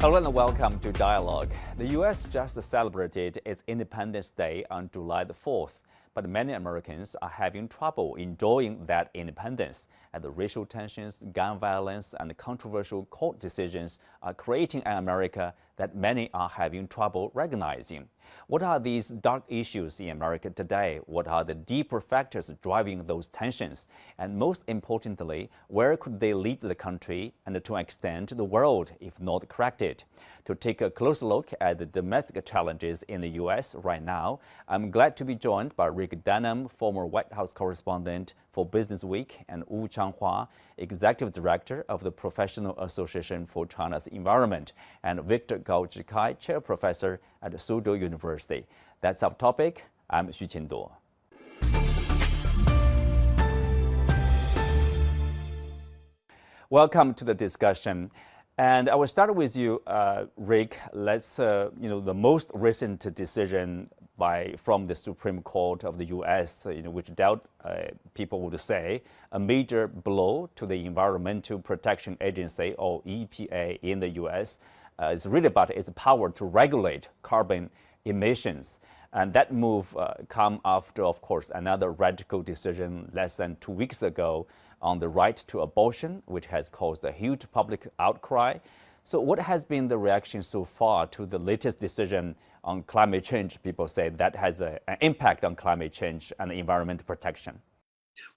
Hello and welcome to Dialogue. The U.S. just celebrated its Independence Day on July the 4th, but many Americans are having trouble enjoying that independence, and the racial tensions, gun violence, and controversial court decisions are creating an America that many are having trouble recognizing. What are these dark issues in America today? What are the deeper factors driving those tensions? And most importantly, where could they lead the country and to an extent the world if not corrected? To take a closer look at the domestic challenges in the U.S. right now, I'm glad to be joined by Rick Dunham, former White House correspondent for Business Week, and Changhua, Executive Director of the Professional Association for China's Environment, and Victor Gao Zhikai, Chair Professor at Soochow University. That's our topic. I'm Xu Qinduo. Welcome to the discussion. And I will start with you, Rick. Let's, the most recent decision from the Supreme Court of the U.S., which dealt, people would say, a major blow to the Environmental Protection Agency, or EPA, in the U.S. Is really about its power to regulate carbon emissions. And that move come after, of course, another radical decision less than 2 weeks ago on the right to abortion, which has caused a huge public outcry. So what has been the reaction so far to the latest decision on climate change? People say that has an impact on climate change and environmental protection.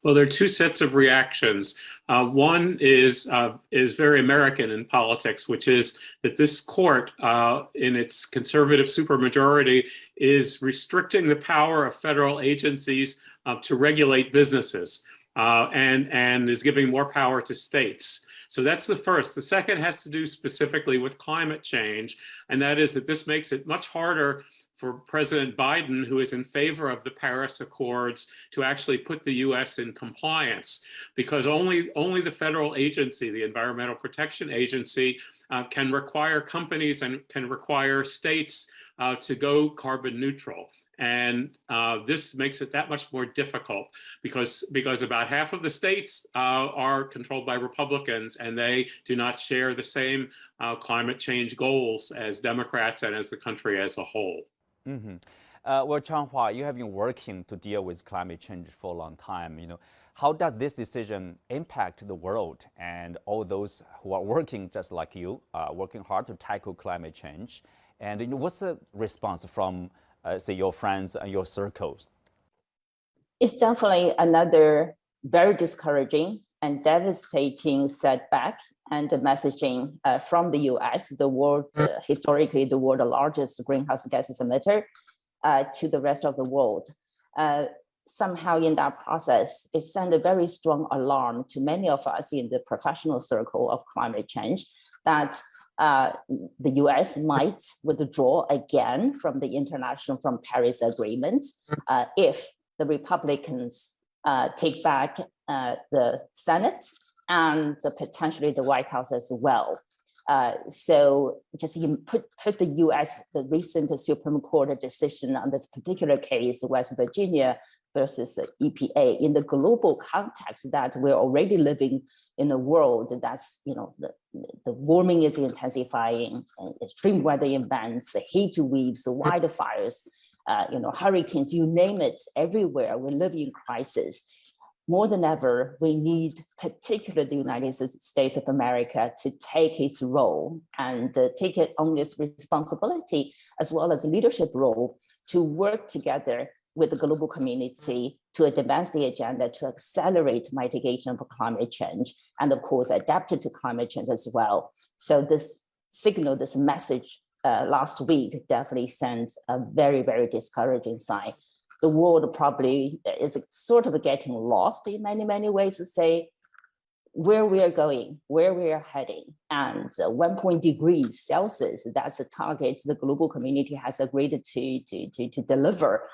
Well, there are two sets of reactions. One is very American in politics, which is that this court, in its conservative supermajority, is restricting the power of federal agencies to regulate businesses and is giving more power to states. So that's the first. The second has to do specifically with climate change, and that is that this makes it much harder for President Biden, who is in favor of the Paris Accords, to actually put the U.S. in compliance, because only the federal agency, the Environmental Protection Agency, can require companies and can require states to go carbon neutral. And this makes it that much more difficult because about half of the states are controlled by Republicans, and they do not share the same climate change goals as Democrats and as the country as a whole. Mm-hmm. Well, Changhua, you have been working to deal with climate change for a long time. How does this decision impact the world and all those who are working just like you, working hard to tackle climate change? And what's the response from, say, your friends and your circles? It's definitely another very discouraging and devastating setback, and the messaging from the U.S., the world, historically the world's largest greenhouse gases emitter, to the rest of the world. Somehow in that process, it sent a very strong alarm to many of us in the professional circle of climate change that the U.S. might withdraw again from from Paris Agreement if the Republicans take back the Senate and potentially the White House as well. So just put the U.S., the recent Supreme Court decision on this particular case, West Virginia versus EPA, in the global context that we're already living in a world that's, the warming is intensifying, extreme weather events, heat waves, wildfires, hurricanes, you name it, everywhere we're living in crisis. More than ever, we need, particularly the United States of America, to take its role and take it on its responsibility, as well as leadership role, to work together with the global community to advance the agenda to accelerate mitigation of climate change, and of course, adapt to climate change as well. So this signal, this message last week definitely sent a very, very discouraging sign. The world probably is sort of getting lost in many, many ways to say where we are going, where we are heading. And 1 degrees Celsius, that's the target the global community has agreed to deliver.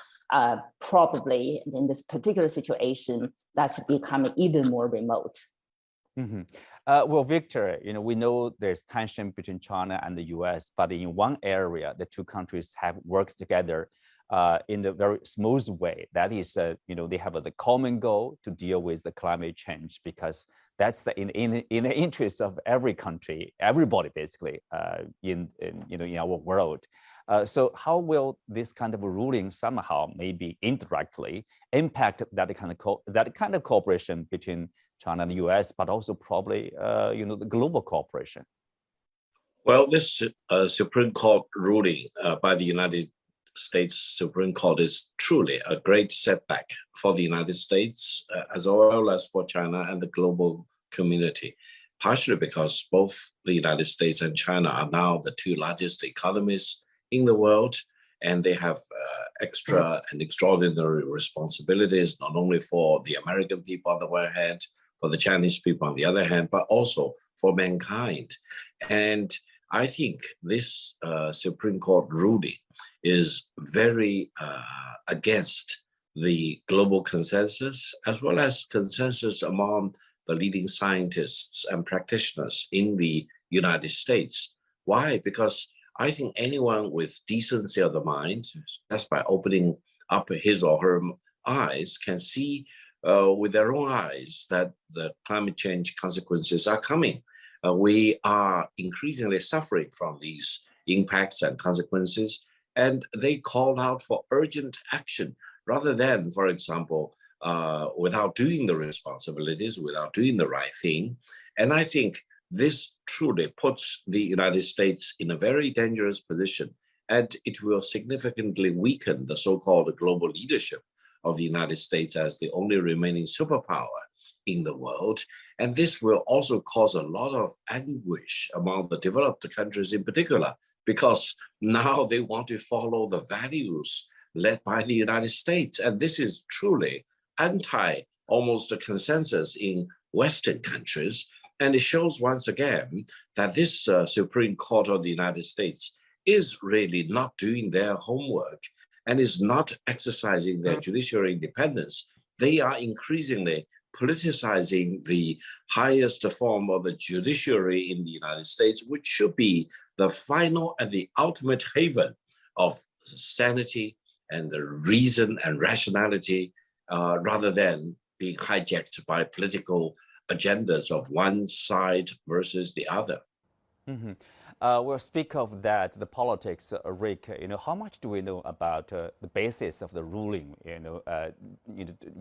Probably in this particular situation, that's becoming even more remote. Mm-hmm. Well, Victor, we know there's tension between China and the U.S., but in one area, the two countries have worked together in a very smooth way. That is, they have the common goal to deal with the climate change, because That's in the interest of every country, everybody basically in our world. So how will this kind of ruling somehow, maybe indirectly, impact that kind of cooperation between China and the U.S., but also probably the global cooperation? Well, this Supreme Court ruling by the United States Supreme Court is truly a great setback for the United States as well as for China and the global community, partially because both the United States and China are now the two largest economies in the world, and they have extra and extraordinary responsibilities, not only for the American people on the one hand, for the Chinese people on the other hand, but also for mankind. And I think this Supreme Court ruling is very against the global consensus, as well as consensus among the leading scientists and practitioners in the United States. Why? Because I think anyone with decency of the mind, just by opening up his or her eyes, can see with their own eyes that the climate change consequences are coming. We are increasingly suffering from these impacts and consequences, and they call out for urgent action rather than, for example, without doing the responsibilities, without doing the right thing. And I think this truly puts the United States in a very dangerous position, and it will significantly weaken the so-called global leadership of the United States as the only remaining superpower in the world. And this will also cause a lot of anguish among the developed countries in particular, because now they want to follow the values led by the United States. And this is truly almost a consensus in Western countries. And it shows once again that this Supreme Court of the United States is really not doing their homework and is not exercising their judicial independence. They are increasingly politicizing the highest form of the judiciary in the United States, which should be the final and the ultimate haven of sanity and the reason and rationality, rather than being hijacked by political agendas of one side versus the other. Mm-hmm. We'll speak of that, the politics, Rick. How much do we know about the basis of the ruling?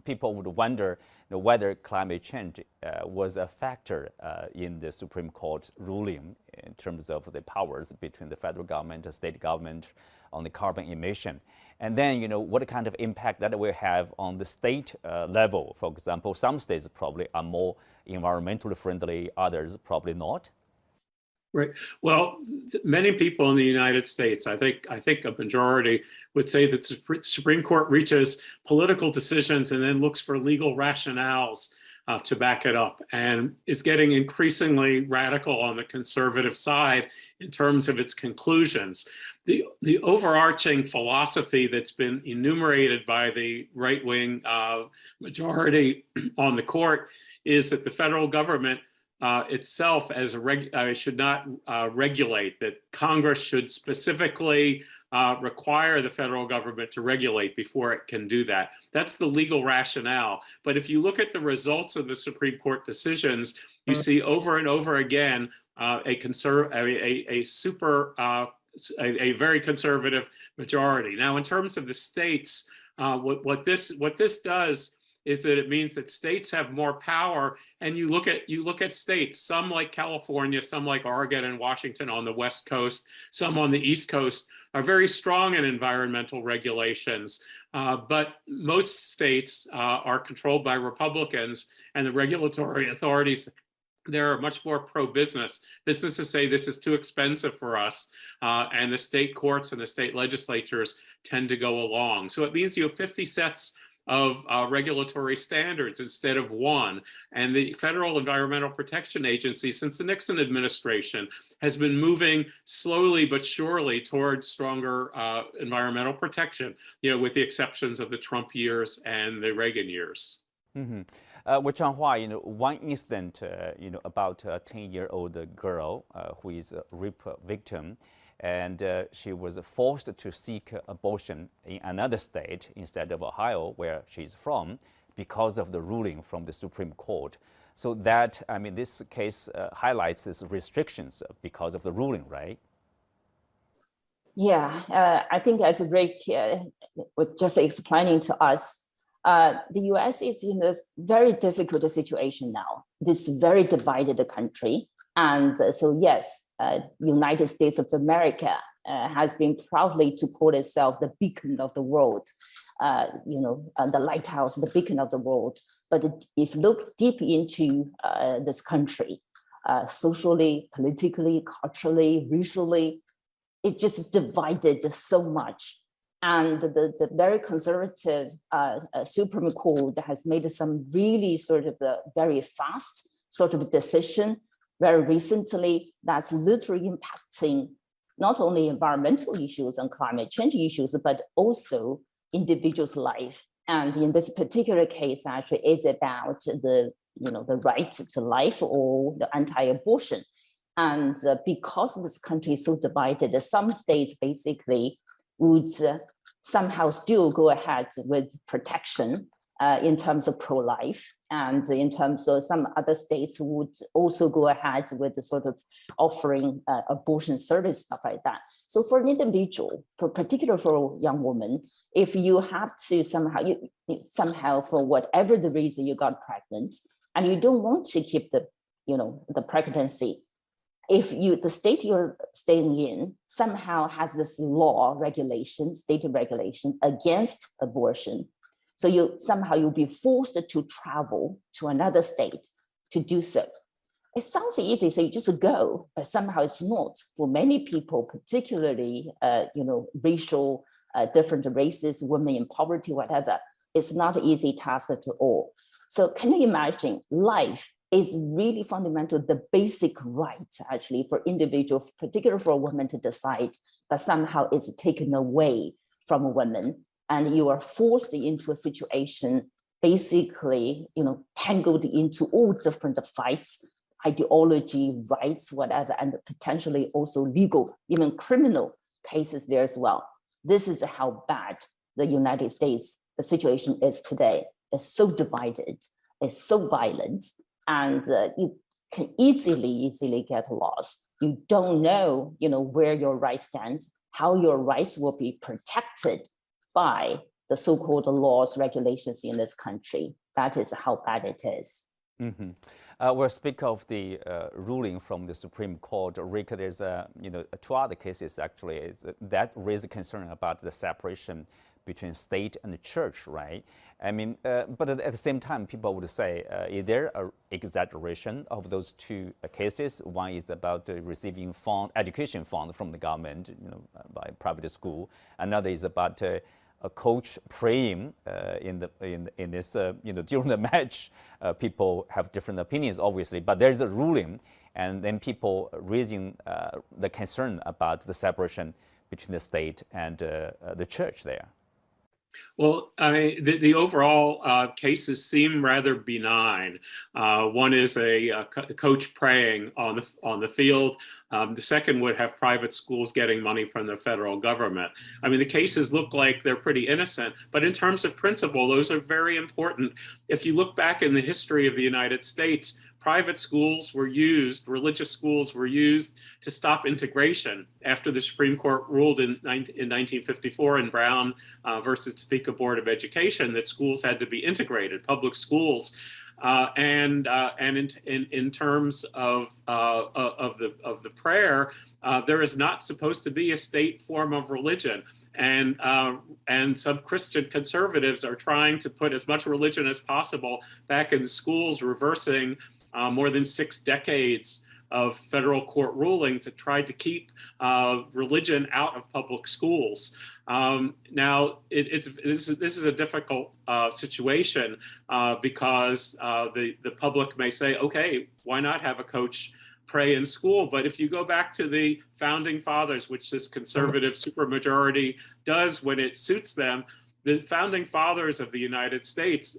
People would wonder whether climate change was a factor in the Supreme Court ruling in terms of the powers between the federal government and state government on the carbon emission. And then, what kind of impact that will have on the state level. For example, some states probably are more environmentally friendly, others probably not. Right. Well, many people in the United States, I think a majority would say that the Supreme Court reaches political decisions and then looks for legal rationales to back it up, and is getting increasingly radical on the conservative side in terms of its conclusions. The overarching philosophy that's been enumerated by the right-wing majority on the court is that the federal government itself should not regulate, that Congress should specifically require the federal government to regulate before it can do that. That's the legal rationale. But if you look at the results of the Supreme Court decisions, you see over and over again a very conservative majority. Now, in terms of the states, what this does is that it means that states have more power, and you look at states, some like California, some like Oregon and Washington on the West Coast, some on the East Coast, are very strong in environmental regulations. But most states are controlled by Republicans, and the regulatory authorities there are much more pro-business. Businesses say this is too expensive for us, and the state courts and the state legislatures tend to go along. So it means you have 50 sets of regulatory standards instead of one. And the Federal Environmental Protection Agency, since the Nixon administration, has been moving slowly but surely towards stronger environmental protection, with the exceptions of the Trump years and the Reagan years. Mm-hmm. With Changhua, one incident, about a 10-year-old girl who is a rape victim, and she was forced to seek abortion in another state instead of Ohio, where she's from, because of the ruling from the Supreme Court. So that, I mean, this case highlights these restrictions because of the ruling, right? Yeah, I think as Rick was just explaining to us, the US is in a very difficult situation now. This very divided country. And so yes, United States of America has been proudly to call itself the beacon of the world, the lighthouse, the beacon of the world. But if you look deep into this country, socially, politically, culturally, racially, it just divided so much. And the very conservative Supreme Court has made some really sort of very fast sort of decision very recently that's literally impacting not only environmental issues and climate change issues, but also individuals' life. And in this particular case, actually, is about the right to life or the anti-abortion. And because this country is so divided, some states basically would somehow still go ahead with protection in terms of pro-life. And in terms of some other states would also go ahead with the sort of offering abortion service, stuff like that. So for an individual, particularly for a young woman, if you have to somehow for whatever the reason you got pregnant and you don't want to keep the pregnancy, if the state you're staying in somehow has this law regulation, state regulation against abortion, so you'll be forced to travel to another state to do so. It sounds easy, so you just go, but somehow it's not. For many people, particularly racial, different races, women in poverty, whatever, it's not an easy task at all. So can you imagine life is really fundamental, the basic right actually for individuals, particularly for a woman to decide, but somehow it's taken away from a woman. And you are forced into a situation, basically, tangled into all different fights, ideology, rights, whatever, and potentially also legal, even criminal cases there as well. This is how bad the United States, the situation is today. It's so divided, it's so violent, and you can easily get lost. You don't know, where your rights stand, how your rights will be protected by the so-called laws, regulations in this country. That is how bad it is. Mm-hmm. We'll speak of the ruling from the Supreme Court. Rick, there's two other cases actually that raise a concern about the separation between state and the church, right? I mean, but at the same time, people would say, is there an exaggeration of those two cases? One is about receiving education fund from the government, by private school. Another is about a coach praying in this, during the match. People have different opinions, obviously, but there's a ruling, and then people raising the concern about the separation between the state and the church there. Well, the overall cases seem rather benign. One is a coach praying on the field. The second would have private schools getting money from the federal government. I mean, the cases look like they're pretty innocent, but in terms of principle, those are very important. If you look back in the history of the United States, private schools were used, religious schools were used to stop integration after the Supreme Court ruled in 1954 in Brown versus Topeka Board of Education that schools had to be integrated, public schools. And in terms of the prayer, there is not supposed to be a state form of religion. And some Christian conservatives are trying to put as much religion as possible back in the schools, reversing more than 6 decades of federal court rulings that tried to keep religion out of public schools. Now, this is a difficult situation because the public may say, okay, why not have a coach pray in school? But if you go back to the founding fathers, which this conservative supermajority does when it suits them, the founding fathers of the United States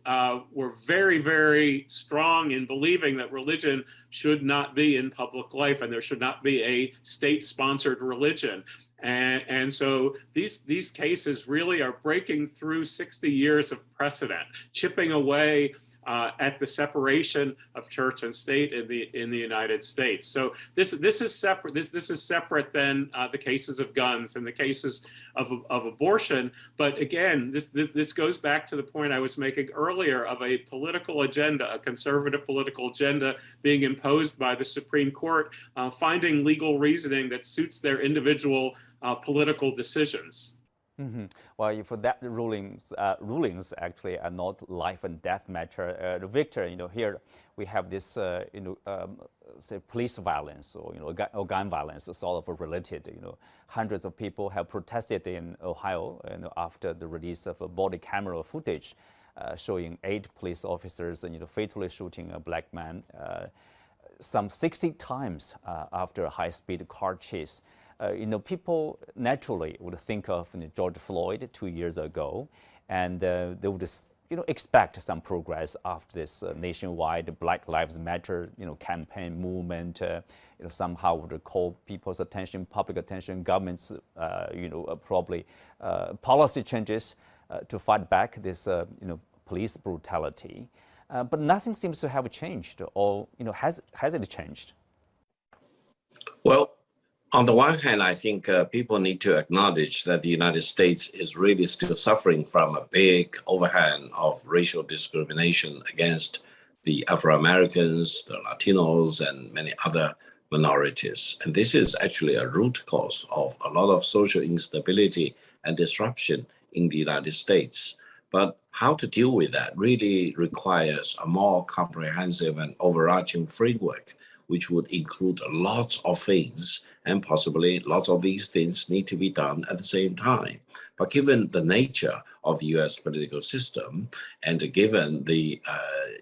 were very, very strong in believing that religion should not be in public life and there should not be a state-sponsored religion. And so these cases really are breaking through 60 years of precedent, chipping away at the separation of church and state in the United States. So this is separate. This is separate than the cases of guns and the cases of abortion. But again, this goes back to the point I was making earlier of a political agenda, a conservative political agenda being imposed by the Supreme Court, finding legal reasoning that suits their individual political decisions. Mm-hmm. Well, for that rulings actually are not life and death matter. Victor, here we have this, say police violence or gun violence, sort of related. Hundreds of people have protested in Ohio, after the release of a body camera footage showing 8 police officers, fatally shooting a black man, some 60 times after a high-speed car chase. People naturally would think of George Floyd 2 years ago, and they would expect some progress after this nationwide Black Lives Matter campaign movement. Somehow would call people's attention, public attention, government's probably policy changes to fight back this police brutality. But nothing seems to have changed, or has it changed? Well, on the one hand, I think people need to acknowledge that the United States is really still suffering from a big overhang of racial discrimination against the Afro-Americans, the Latinos, and many other minorities. And this is actually a root cause of a lot of social instability and disruption in the United States. But how to deal with that really requires a more comprehensive and overarching framework, which would include lots of things, and possibly lots of these things need to be done at the same time. But given the nature of the US political system, and given the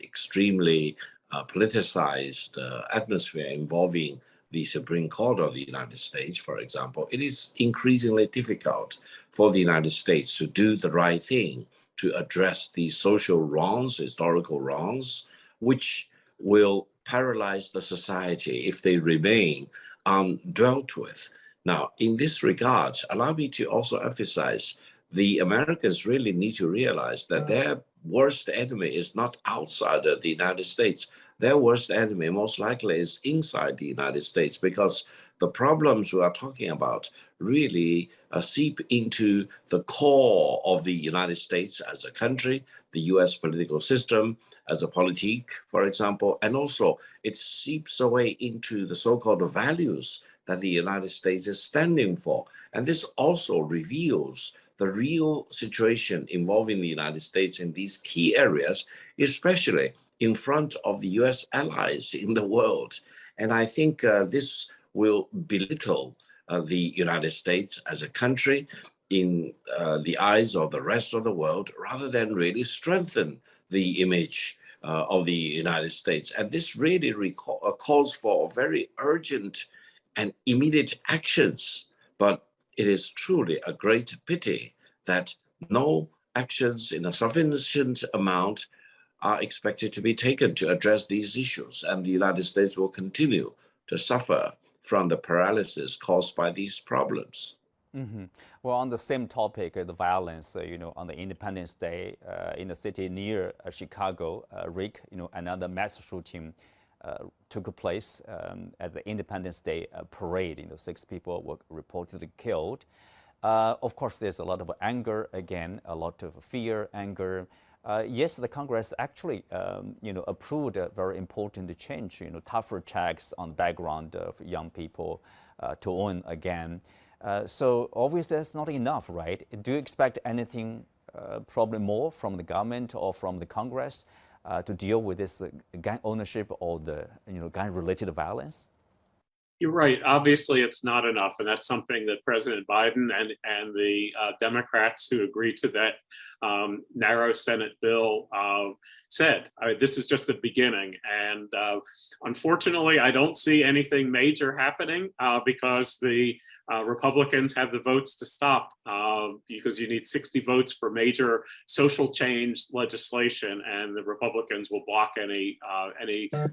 extremely politicized atmosphere involving the Supreme Court of the United States, for example, it is increasingly difficult for the United States to do the right thing, to address these social wrongs, historical wrongs, which will paralyze the society if they remain undealt with. Now, in this regard, allow me to also emphasize the Americans really need to realize that their worst enemy is not outside of the United States. Their worst enemy most likely is inside the United States, because the problems we are talking about really seep into the core of the United States as a country, the US political system as a politique, for example, and also it seeps away into the so-called values that the United States is standing for. And this also reveals the real situation involving the United States in these key areas, especially in front of the US allies in the world. And I think this will belittle the United States as a country in the eyes of the rest of the world, rather than really strengthen the image of the United States. And this really calls for very urgent and immediate actions. But it is truly a great pity that no actions in a sufficient amount are expected to be taken to address these issues. And the United States will continue to suffer from the paralysis caused by these problems. Mm-hmm. Well, on the same topic, the violence, on the Independence Day in the city near Chicago, Rick, another mass shooting took place at the Independence Day parade. 6 people were reportedly killed. Of course, there's a lot of anger again, a lot of fear, anger. Yes, the Congress actually, approved a very important change. Tougher checks on the background of young people to own again. So obviously that's not enough, right? Do you expect anything, probably more from the government or from the Congress to deal with this gun ownership or the gun-related violence? You're right. Obviously, it's not enough, and that's something that President Biden and the Democrats who agreed to that narrow Senate bill said. This is just the beginning, and unfortunately, I don't see anything major happening because the Republicans have the votes to stop, because you need 60 votes for major social change legislation, and the Republicans will block any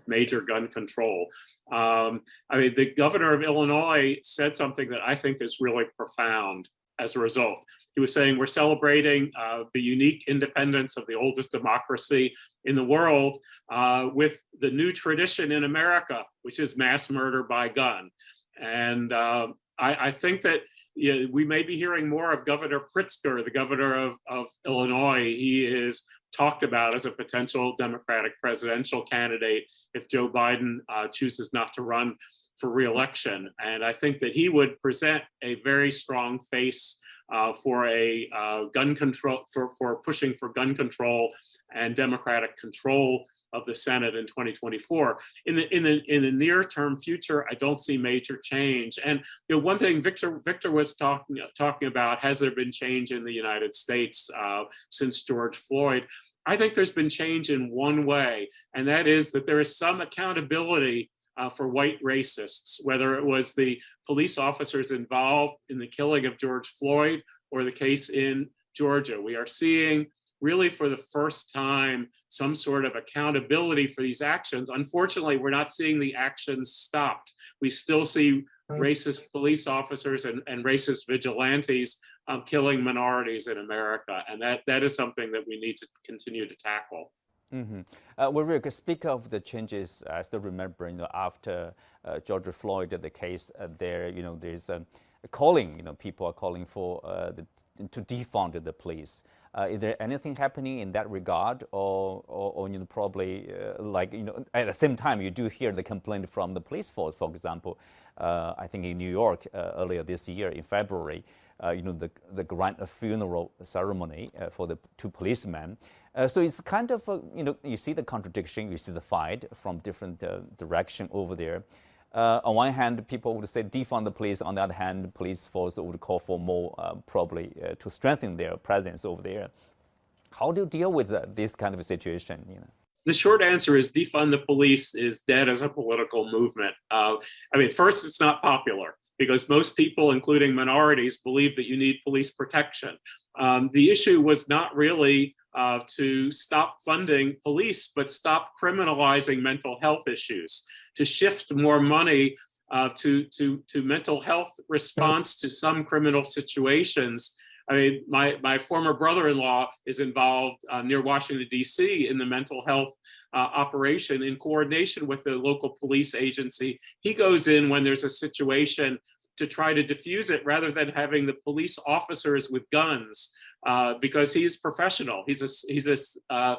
major gun control. The governor of Illinois said something that I think is really profound. as a result. He was saying we're celebrating the unique independence of the oldest democracy in the world with the new tradition in America, which is mass murder by gun. And I think that we may be hearing more of Governor Pritzker, the governor of Illinois. He is talked about as a potential Democratic presidential candidate if Joe Biden chooses not to run for re-election. And I think that he would present a very strong face for a gun control, for pushing for gun control and democratic control of the Senate in 2024. In the near term future, I don't see major change. And one thing Victor was talking about, has there been change in the United States since George Floyd? I think there's been change in one way, and that is that there is some accountability for white racists, whether it was the police officers involved in the killing of George Floyd or the case in Georgia. We are seeing really for the first time some sort of accountability for these actions. Unfortunately, we're not seeing the actions stopped. We still see racist police officers and racist vigilantes killing minorities in America. And that is something that we need to continue to tackle. Mm-hmm. Well, Rick, speak of the changes. I still remember, after George Floyd, the case there, there's calling, people are calling for to defund the police. Is there anything happening in that regard, or probably at the same time you do hear the complaint from the police force, for example, I think in New York earlier this year in February, the grand funeral ceremony for the two policemen. So it's kind of, you see the contradiction, you see the fight from different direction over there. On one hand, people would say defund the police. On the other hand, the police force would call for more, probably to strengthen their presence over there. How do you deal with this kind of a situation? The short answer is defund the police is dead as a political movement. First, it's not popular because most people, including minorities, believe that you need police protection. The issue was not really to stop funding police, but stop criminalizing mental health issues, to shift more money to mental health response to some criminal situations. My former brother-in-law is involved near Washington, D.C. in the mental health operation in coordination with the local police agency. He goes in when there's a situation to try to diffuse it rather than having the police officers with guns. Because he's professional. He's a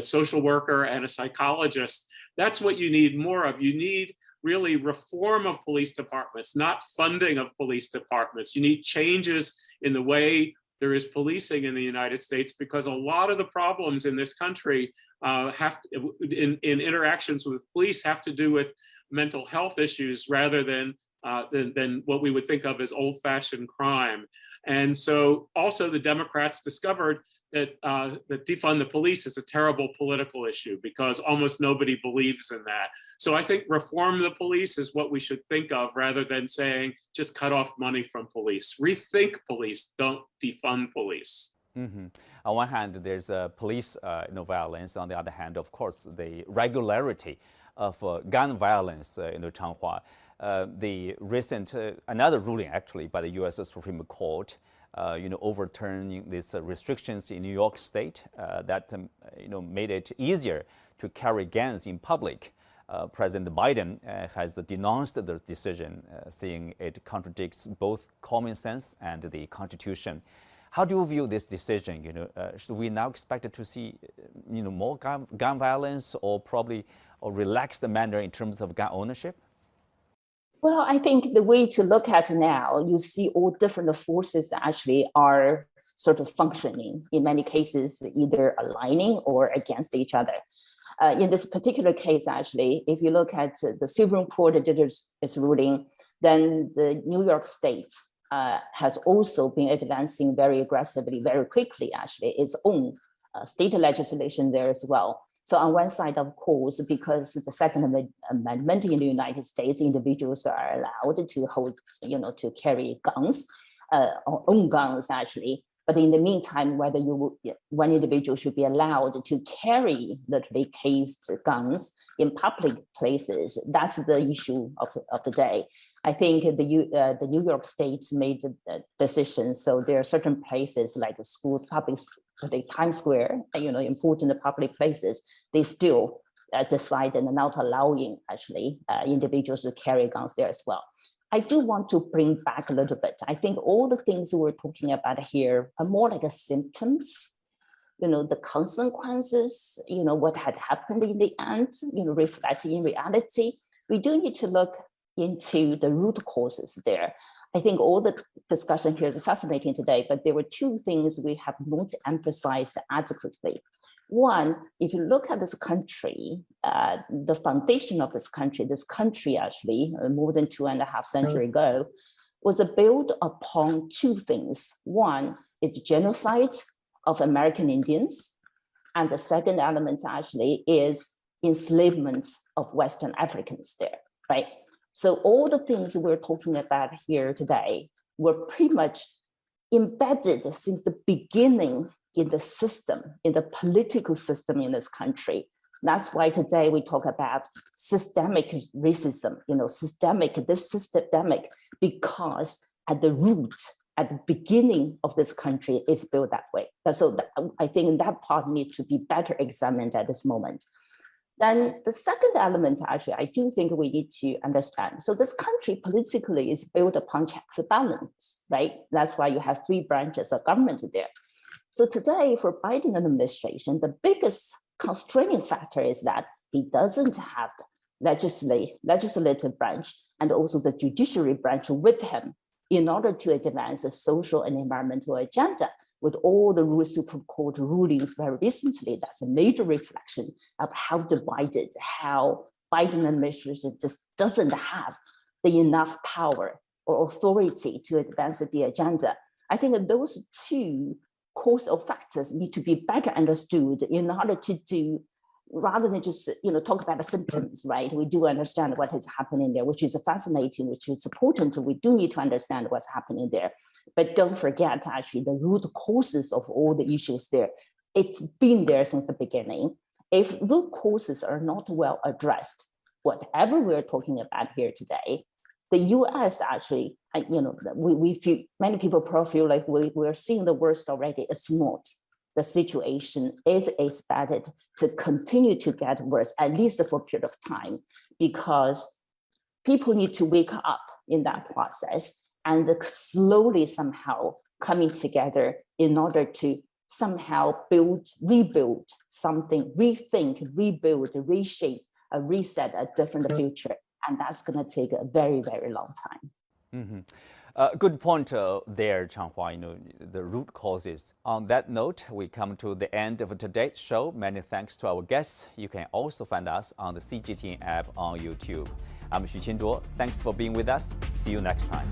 social worker and a psychologist. That's what you need more of. You need really reform of police departments, not funding of police departments. You need changes in the way there is policing in the United States, because a lot of the problems in this country in interactions with police have to do with mental health issues rather than what we would think of as old-fashioned crime. And so also the Democrats discovered that defund the police is a terrible political issue because almost nobody believes in that. So I think reform the police is what we should think of rather than saying just cut off money from police. Rethink police, don't defund police. Mm-hmm. On one hand, there's police violence. On the other hand, of course, the regularity of gun violence in Changhua. The recent, another ruling actually by the U.S. Supreme Court, overturning these restrictions in New York State that, made it easier to carry guns in public. President Biden has denounced the decision, saying it contradicts both common sense and the Constitution. How do you view this decision? Should we now expect to see, more gun violence, or probably relax the manner in terms of gun ownership? Well, I think the way to look at now, you see all different forces actually are sort of functioning, in many cases, either aligning or against each other. In this particular case, actually, if you look at the Supreme Court did its ruling, then the New York State has also been advancing very aggressively, very quickly, actually, its own state legislation there as well. So on one side, of course, because the Second Amendment in the United States, individuals are allowed to hold, to carry guns, or own guns, actually. But in the meantime, whether one individual should be allowed to carry literally cased guns in public places, that's the issue of the day. I think the New York State made a decision. So there are certain places like the schools, Times Square, important public places, they still decided not allowing actually individuals to carry guns there as well. I do want to bring back a little bit. I think all the things we're talking about here are more like a symptoms, the consequences, what had happened in the end, reflecting in reality. We do need to look into the root causes there. I think all the discussion here is fascinating today, but there were two things we have not emphasized adequately. One, if you look at this country, the foundation of this country actually, more than 2.5 centuries ago, was built upon two things. One is genocide of American Indians, and the second element actually is enslavement of Western Africans there, right? So all the things we're talking about here today were pretty much embedded since the beginning in the system, in the political system in this country. That's why today we talk about systemic racism, systemic, because at the root, at the beginning of this country is built that way. So I think that part needs to be better examined at this moment. Then the second element, actually, I do think we need to understand. So this country politically is built upon checks and balance, right? That's why you have 3 branches of government there. So today, for Biden administration, the biggest constraining factor is that he doesn't have legislative branch and also the judiciary branch with him in order to advance a social and environmental agenda. With all the Supreme Court rulings very recently, that's a major reflection of how divided, how Biden administration just doesn't have the enough power or authority to advance the agenda. I think that those two causal factors need to be better understood in order to do, rather than just talk about the symptoms, right? We do understand what is happening there, which is fascinating, which is important. We do need to understand what's happening there. But don't forget, actually, the root causes of all the issues there. It's been there since the beginning. If root causes are not well addressed, whatever we're talking about here today, the U.S. actually, we feel, many people probably feel like we're seeing the worst already. It's not. The situation is expected to continue to get worse, at least for a period of time, because people need to wake up in that process and slowly somehow coming together in order to somehow rebuild something, rethink, rebuild, reshape, reset a different future. And that's going to take a very, very long time. Mm-hmm. Good point there, Changhua, the root causes. On that note, we come to the end of today's show. Many thanks to our guests. You can also find us on the CGTN app on YouTube. I'm Xu Qinduo. Thanks for being with us. See you next time.